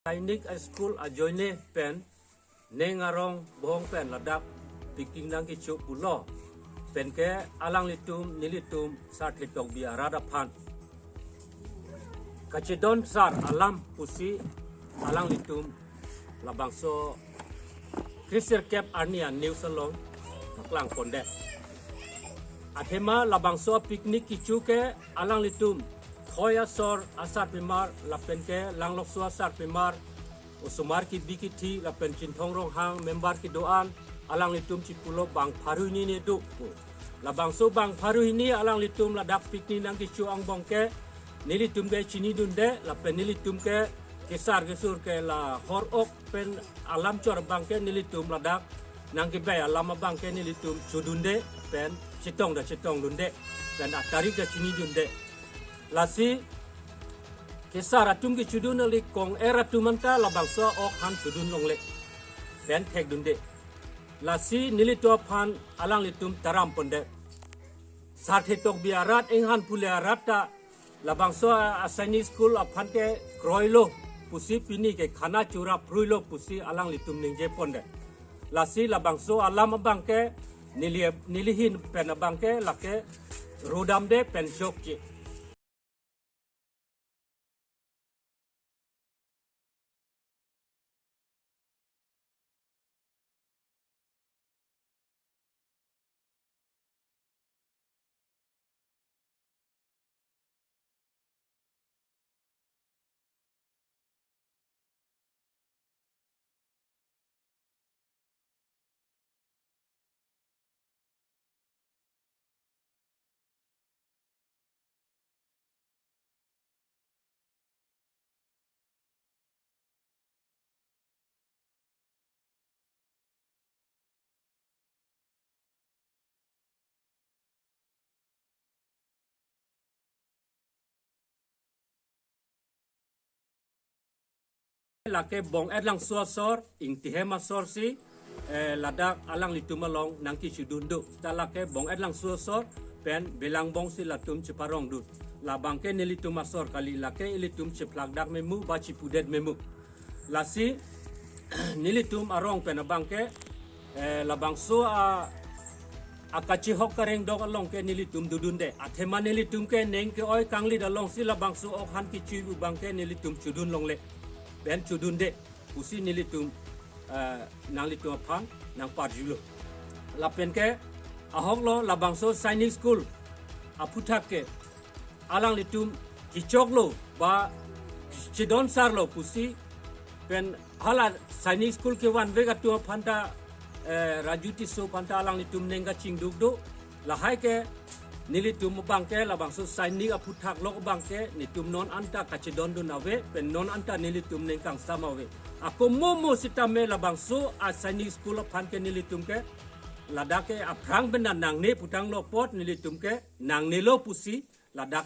Sainik school ajoine pen ning Arong bohong pen ladak piking nang kecho pulo pen ke alang litum nilitum sar hitok bi arada phan kachidon sar alam pusi alang litum labangso Christian Cap Arnia New Salon maklang konde athema labangso piknik kichu ke alang litum Hoya sor asar pimar lapen ke Langlokso asar pimar usumar kibi kiti lapen Chingthong Ronghang member ki doan alang litum cipulo bang paru ini ni du labang so bang paru ini alang litum ladak pikni nang kicu ang bongke nilitum ke cini dunde lapen nilitum ke kisar gesur ke la horok pen alam cor bangke nilitum ladak nang ki bay alam bangke nilitum cudunde pen citong dunde dan atari ke cini dunde lasi kisar atum ki cudun ali kong tumanta labangso ok han cudun longle ben thek dunde lasi nilito phan alang litum taram ponde sarthi tok biarat Inghan Aphule arata labangso Sainik school aphan ke kroilo pusi pini ke khana chura pruilo pusi alang litum ningje ponde lasi labangso alam bangke nilihin pen bangke lake rodam de pen chokji lake bong lang sor ing tihema sor si ladak alang litumalong nang kisudundu talake bong lang sor pen belang bong si latum ciparong du labang ke nilitum masor kali lake ilitum ciplagdak memu baci pudet memu lasi nilitum arong pen abang ke labang so akachi hok kareng dog along ke nilitum dudunde athema nilitum ke neng ke oi kangli dalong si labang so ok han kichu bang ke nilitum cudun longle ben cudun de pusi nilitum nang litum aphan nang parjulo lapen ke Ahok lo labangso Sainik school aputhak ke alang litum kichok lo ba chidon sar lo pusi pen hala Sainik school ke wan vega tu phanta rajuti so phanta alang litum nenga chingduk do lahai ke nilitum bangke labangso Sainik aputhak lok bangke nitum non anta kachidon do nawe pen non anta nilitum nengkang samawe ako momo sitame labangso Sainik school phan ke nilitum ke ladake aprang benan nang ne putang lo pot nilitum ke nang ne lo pusi ladak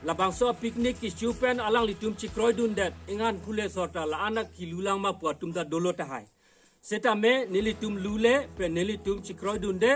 labangso piknik kichu pen alang litum chikroi dundet Inghan Aphule sorta la anak kilulang ma puatum da dolo tahai seta me nilitum lule pen nilitum chikroi dunde